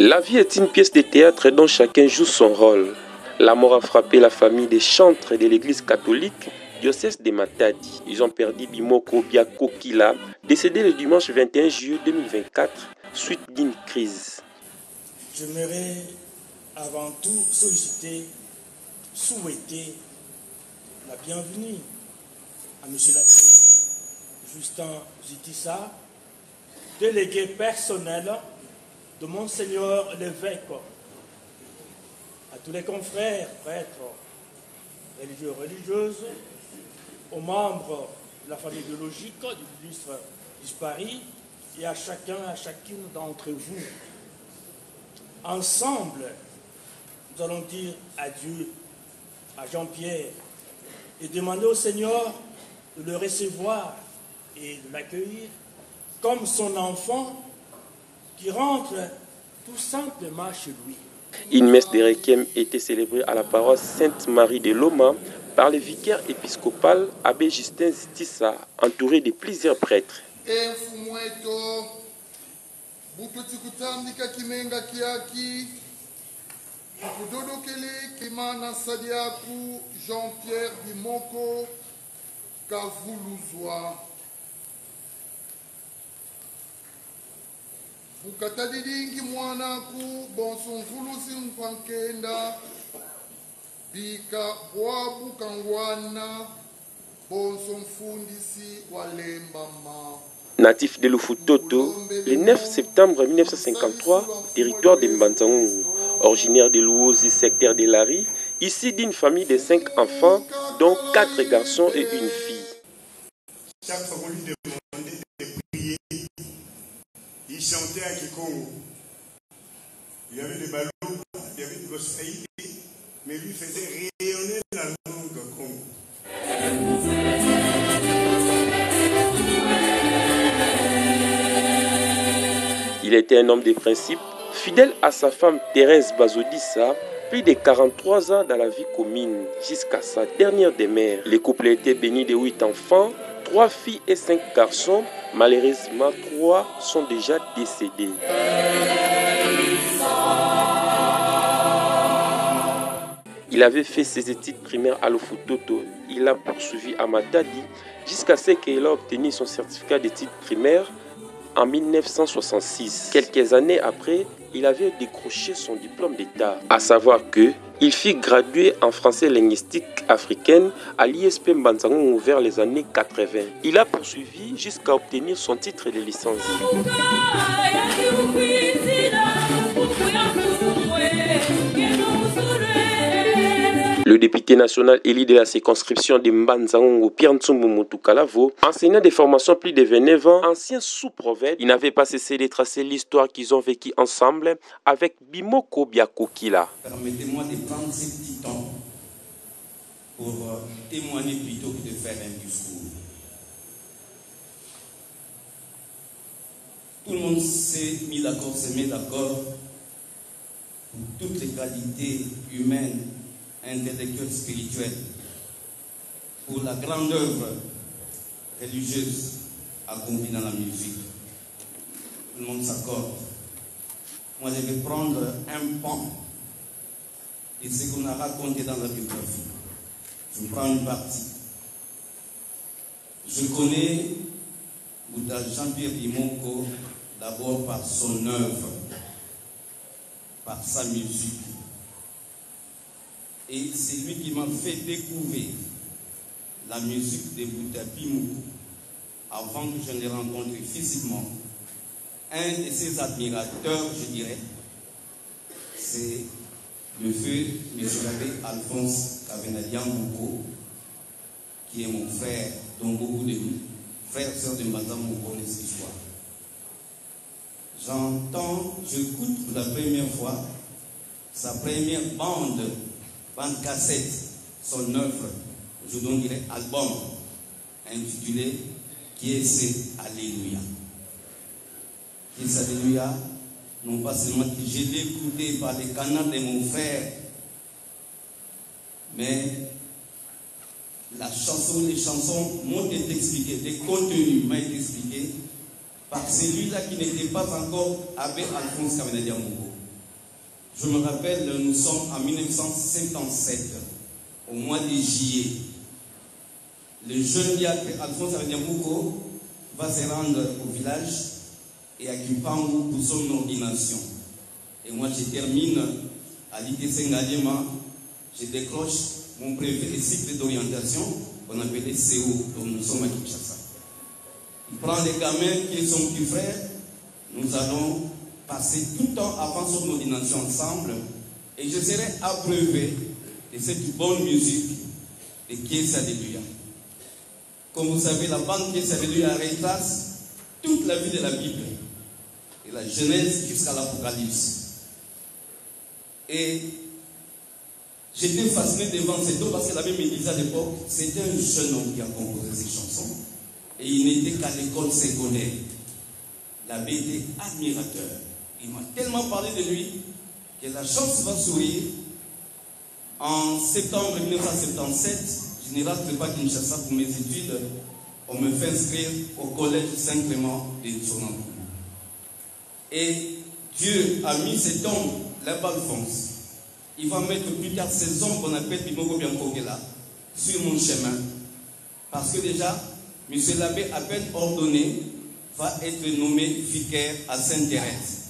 La vie est une pièce de théâtre dont chacun joue son rôle. La mort a frappé la famille des chantres de l'église catholique, diocèse de Matadi. Ils ont perdu Bimoko Biakokila, décédé le dimanche 21 juillet 2024, suite d'une crise. J'aimerais avant tout souhaiter la bienvenue à M. l'abbé Justin Zitissa, délégué personnel de Monseigneur l'évêque, à tous les confrères, prêtres, religieux, religieuses, aux membres de la famille biologique du ministre disparu et à chacun, à chacune d'entre vous. Ensemble, nous allons dire adieu à Jean-Pierre et demander au Seigneur de le recevoir et de l'accueillir comme son enfant qui rentre tout simplement chez lui. Une messe de requiem était célébrée à la paroisse Sainte-Marie de Loma par le vicaire épiscopal abbé Justin Zitissa, entouré de plusieurs prêtres. Jean-Pierre Bimoko Kavuluzwa Bukatadilingi mwanaku bonsonvulusi mpankenda bika bwabu kangwana bonsonfundisi walembama. Natif de Lufutoto, le 9 septembre 1953, territoire de Mbanzangungu, originaire de Luozi, secteur de Lari, issu d'une famille de 5 enfants, dont 4 garçons et une fille. Chaque fois qu'on lui demandait de prier, il chantait à Kikongo. Il y avait des ballons, il y avait des gospels, mais lui faisait rayonner la langue Congo. Il était un homme de principe, fidèle à sa femme Thérèse Bazodissa, plus de 43 ans dans la vie commune, jusqu'à sa dernière demeure. Le couple était béni de 8 enfants, 3 filles et 5 garçons. Malheureusement, 3 sont déjà décédés. Il avait fait ses études primaires à Lufutoto. Il a poursuivi à Matadi jusqu'à ce qu'il a obtenu son certificat d'études primaires en 1966. Quelques années après, il avait décroché son diplôme d'État. À savoir qu'il fut gradué en français linguistique africaine à l'ISP Mbanzangungu vers les années 80. Il a poursuivi jusqu'à obtenir son titre de licence. Le député national élu de la circonscription de Mbanzangungu, Pierre Ntsumbu Mutukalavo, enseignant des formations plus de 29 ans, ancien sous-prophète, il n'avait pas cessé de tracer l'histoire qu'ils ont vécue ensemble avec Bimoko Biakokila. Permettez-moi de prendre ce petit temps pour témoigner plutôt que de faire un discours. Tout le monde s'est mis d'accord pour toutes les qualités humaines, intellectuelle, spirituelle, pour la grande œuvre religieuse accomplie dans la musique. Tout le monde s'accorde. Moi, je vais prendre un pan de ce qu'on a raconté dans la biographie. Je prends une partie. Je connais Jean-Pierre Bimoko d'abord par son œuvre, par sa musique. Et c'est lui qui m'a fait découvrir la musique de Bouta Bimoko avant que je ne rencontre physiquement. Un de ses admirateurs, je dirais, c'est le feu M. l'abbé Alphonse Kavenadia Moko, qui est mon frère, dont beaucoup de nous, frère et sœur de Madame Moko, connaissent l'histoire. J'écoute pour la première fois sa première bande cassette, son œuvre, je dirais album, intitulé Qui est ce Alléluia. Qui est ce Alléluia, non pas seulement que je l'ai écouté par les canaux de mon frère, mais la chanson, les chansons m'ont été expliquées, les contenus m'ont été expliqués par celui-là qui n'était pas encore Abbé Alphonse Kavenadia Moko. Je me rappelle, nous sommes en 1957, au mois de juillet. Le jeune diacre Alphonse Abediamouko va se rendre au village et à Kimpangu pour son ordination. Et moi, je termine à l'ITC Ngalema, je décroche mon brevet de cycle d'orientation qu'on appelait CO, dont nous sommes à Kinshasa. Il prend les gamins qui sont petits frères, nous allons passer tout le temps avant son ordination ensemble et je serai abreuvé de cette bonne musique de Kies Alléluia. Comme vous savez, la bande Kies Alléluia retrace toute la vie de la Bible, de la Genèse jusqu'à l'Apocalypse. Et j'étais fasciné devant cet homme parce que la Bible me disait à l'époque, c'était un jeune homme qui a composé ces chansons et il n'était qu'à l'école secondaire. L'abbé était admirateur. Il m'a tellement parlé de lui que la chance va sourire. En septembre 1977, je ne rate pas Kinshasa pour mes études. On me fait inscrire au collège Saint-Clément de Tsonambu. Et Dieu a mis cet homme là-bas, Alphonse. Il va mettre plus tard ces hommes qu'on appelle Bimoko Biankogela sur mon chemin. Parce que déjà, M. l'abbé, à peine ordonné, va être nommé vicaire à Sainte-Thérèse.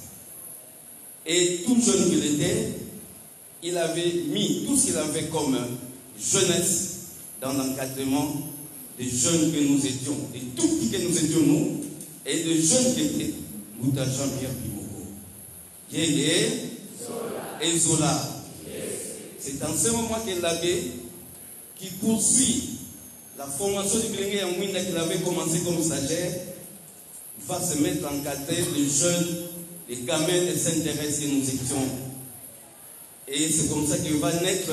Et tout jeune qu'il était, il avait mis tout ce qu'il avait comme jeunesse dans l'encadrement des jeunes que nous étions, des tout petits que nous étions nous, et des jeunes qui étaient Mouta Jean-Pierre Bimoko. Yéyé et Zola. C'est en ce moment que l'abbé, qui poursuit la formation du Glengue Yamouinda qu'il avait commencé comme stagiaire, va se mettre en cadre les jeunes, les gamins de Sainte-Thérèse que nous étions. Et c'est comme ça que va naître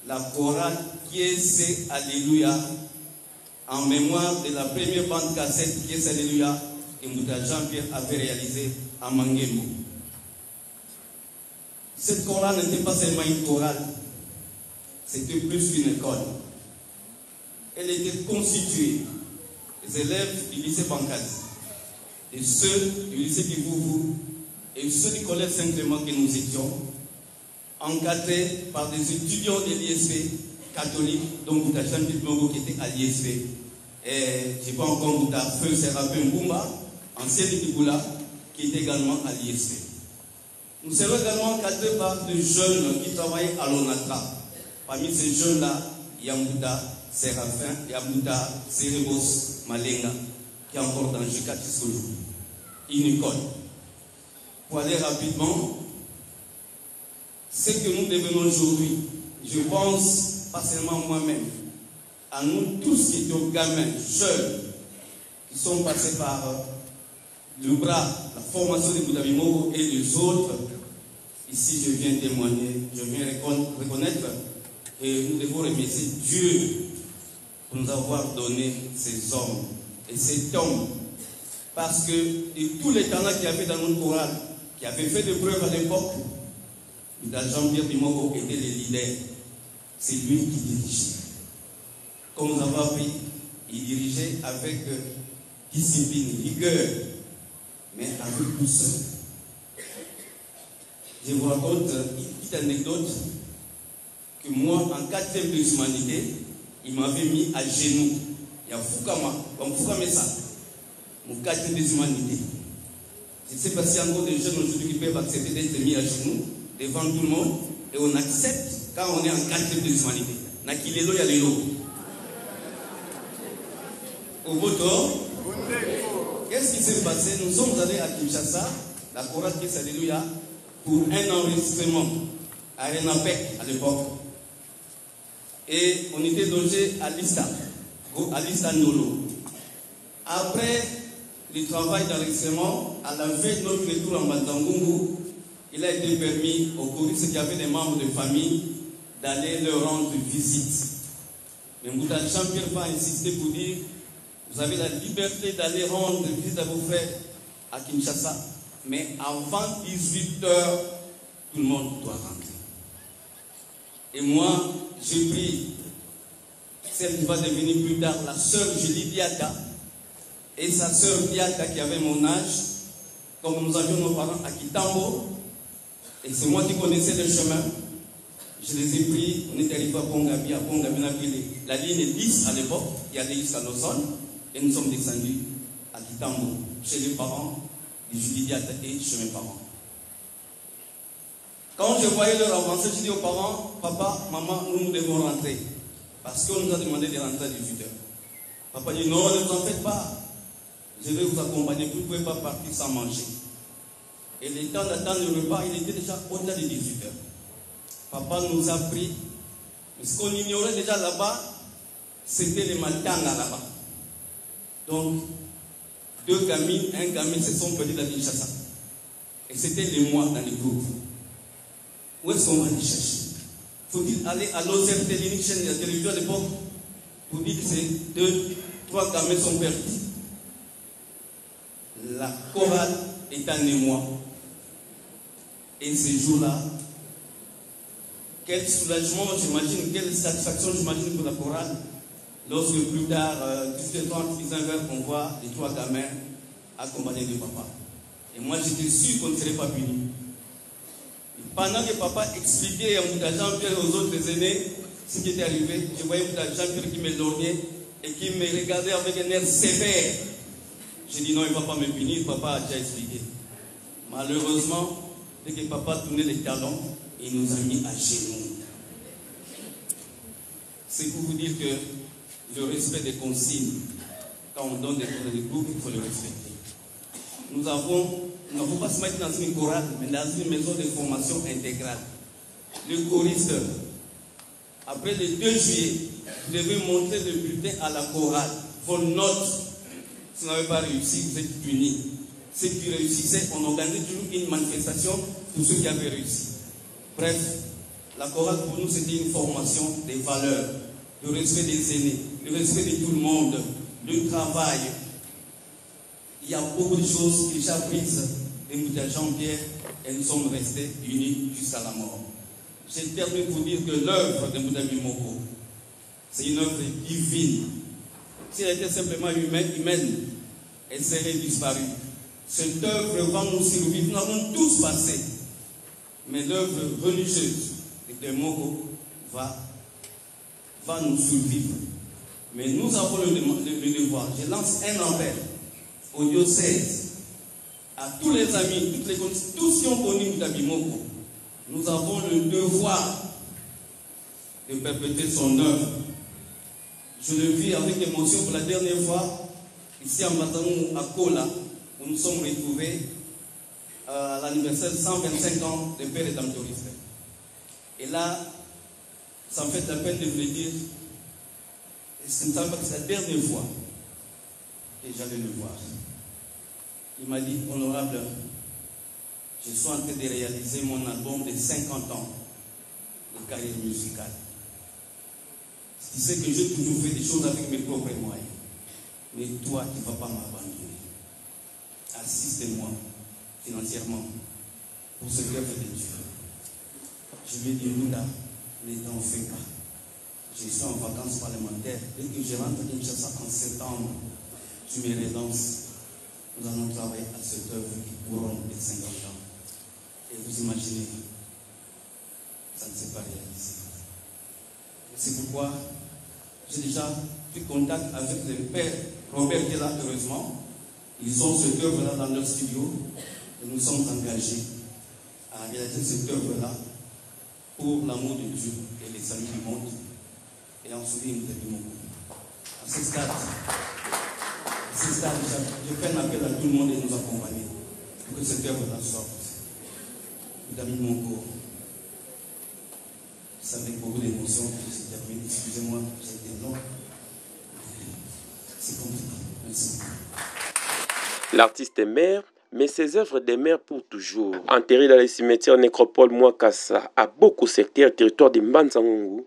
la chorale Kies Alléluia, en mémoire de la première bande cassette Kies Alléluia que Mouta Jean-Pierre avait réalisée à Manguembo. Cette chorale n'était pas seulement une chorale, c'était plus qu'une école. Elle était constituée des élèves du lycée Bankasi, et ceux du lycée Kivuvu et ceux du collège Saint-Clément que nous étions, encadrés par des étudiants de l'ISP catholique, donc Mouta Jean-Pierre Bimoko qui était à l'ISP. Et je n'ai pas encore Mouta Feu Sérapin Mbumba, ancien de Kibula, qui était également à l'ISP. Nous serons également encadrés par des jeunes qui travaillaient à l'ONATRA. Parmi ces jeunes-là, il y a Mouta Séraphin, il y a Mouta Serebos Malenga, qui est encore dans le G4 jusqu'aujourd'hui. Une école. Pour aller rapidement, ce que nous devenons aujourd'hui, je pense, pas seulement moi-même, à nous tous qui étions gamins, jeunes, qui sont passés par le bras, la formation de Mouta Bimoko et les autres, ici je viens témoigner, je viens reconnaître et nous devons remercier Dieu pour nous avoir donné ces hommes et cet homme. Parce que de tous les talents qu'il y avait dans notre chorale, qui avaient fait des preuves à l'époque, Jean-Pierre Bimoko était le leader. C'est lui qui dirigeait. Comme nous avons appris, il dirigeait avec discipline, rigueur, mais avec douceur. Je vous raconte une petite anecdote que moi, en 4e de l'humanité, il m'avait mis à genoux. Il y a Fukama, comme Fukama ça, mon 4e de l'humanité. Je ne sais pas s'il y a encore des jeunes aujourd'hui qui peuvent accepter d'être mis à genoux devant tout le monde, et on accepte quand on est en 4e de l'humanité. Nakilelo ya lelo. Au Boto, qu'est-ce qui s'est passé? Nous sommes allés à Kinshasa, la chorale Kies Alléluia, pour un enregistrement à Renapec à l'époque. Et on était logé à Lista Nolo. Après le travail d'enregistrement, à la veille de notre retour en Batangungu, il a été permis aux choristes qui avaient des membres de famille d'aller leur rendre visite. Mais Mouta Jean-Pierre va insister pour dire: vous avez la liberté d'aller rendre visite à vos frères à Kinshasa, mais avant 18 h, tout le monde doit rentrer. Et moi, j'ai pris celle qui va devenir plus tard la sœur Julie Diata et sa sœur Diata qui avait mon âge, comme nous avions nos parents à Kitambo. Et c'est moi qui connaissais le chemin. Je les ai pris, on est arrivé à Pongabi, on a pris la ligne 10 à l'époque, il y allait jusqu'à Lausanne, et nous sommes descendus à Kitambo, chez les parents, de Julie Diata et chez mes parents. Quand je voyais leur avancée, je dis aux parents, papa, maman, nous devons rentrer. Parce qu'on nous a demandé de rentrer à 18h. Papa dit, non, ne vous en faites pas. Je vais vous accompagner, vous ne pouvez pas partir sans manger. Et le temps d'attendre le repas, il était déjà au-delà de 18h. Papa nous a pris, ce qu'on ignorait déjà là-bas, c'était les matanga là-bas. Donc, deux gamines, un gamin se sont perdus dans Kinshasa. Et c'était les mois dans le groupe. Où est-ce qu'on va les chercher? Faut-il aller à l'OCRT, l'unique chaîne de la télévision à l'époque, pour dire que ces deux, trois gamins sont perdus? La chorale est un émoi. Et ces jours-là, quel soulagement, j'imagine, quelle satisfaction, j'imagine, pour la chorale, lorsque plus tard, 18h30, 19h, on voit les trois gamins accompagnés de papa. Et moi, j'étais sûr qu'on ne serait pas puni. Pendant que papa expliquait à Jean-Pierre et aux autres aînés ce qui était arrivé, je voyais Jean-Pierre qui me lorgnait et qui me regardait avec un air sévère. J'ai dit non, il ne va pas me punir, papa a déjà expliqué. Malheureusement, dès que papa tournait les talons, il nous a mis à genoux. C'est pour vous dire que le respect des consignes, quand on donne des cours de groupe, il faut le respecter. Nous n'avons pas se mettre dans une chorale, mais dans une maison de formation intégrale. Le choriste, après le 2 juillet, vous devez montrer le bulletin à la chorale. Vos notes, si vous n'avez pas réussi, vous êtes punis. Ceux qui réussissaient, on organisait toujours une manifestation pour ceux qui avaient réussi. Bref, la chorale pour nous c'était une formation des valeurs, le respect des aînés, le respect de tout le monde, le travail. Il y a beaucoup de choses que j'ai apprises de Jean-Pierre et nous sommes restés unis jusqu'à la mort. Je termine pour dire que l'œuvre de Mbouda Bimoko, c'est une œuvre divine. Si elle était simplement humaine, elle serait disparue. Cette œuvre va nous survivre. Nous avons tous passé. Mais l'œuvre religieuse de Moko va nous survivre. Mais nous avons le devoir. Je lance un appel au diocèse, à tous les amis, tous qui ont connu Mbouda Moko. Nous avons le devoir de perpétuer son œuvre. Je le vis avec émotion pour la dernière fois, ici à Matanou, à Kola, où nous sommes retrouvés à l'anniversaire de 125 ans de Père et Dame Doris. Et là, ça me fait la peine de vous le dire, ce ne semble pas que c'est la dernière fois que j'allais le voir. Il m'a dit, honorable, je suis en train de réaliser mon album de 50 ans de carrière musicale. Tu sais que j'ai toujours fait des choses avec mes propres moyens. Mais toi, tu ne vas pas m'abandonner. Assiste-moi financièrement pour ce qu'œuvre de Dieu. Je lui ai dit, Lula, ne t'en fais pas. Je suis en vacances parlementaires. Dès que je rentre à Kinshasa en septembre, tu me relances. Nous allons travailler à cette œuvre qui couronne les 50 ans. Et vous imaginez, ça ne s'est pas réalisé. C'est pourquoi j'ai déjà pris contact avec le père Robert qui est là, heureusement. Ils ont cette œuvre-là dans leur studio et nous sommes engagés à réaliser cette œuvre-là pour l'amour de Dieu et les saluts du monde et en souvenir de Moko. À ce stade, je fais un appel à tout le monde de nous accompagner pour que cette œuvre-là sorte. Mesdames Moko, ça fait beaucoup d'émotions que je termine. Excusez-moi, j'ai été long. C'est compliqué. Merci. L'artiste est mère, mais ses œuvres demeurent pour toujours. Enterré dans les cimetières nécropole Mwakassa, à beaucoup secteurs, territoire de Mbanzangungu,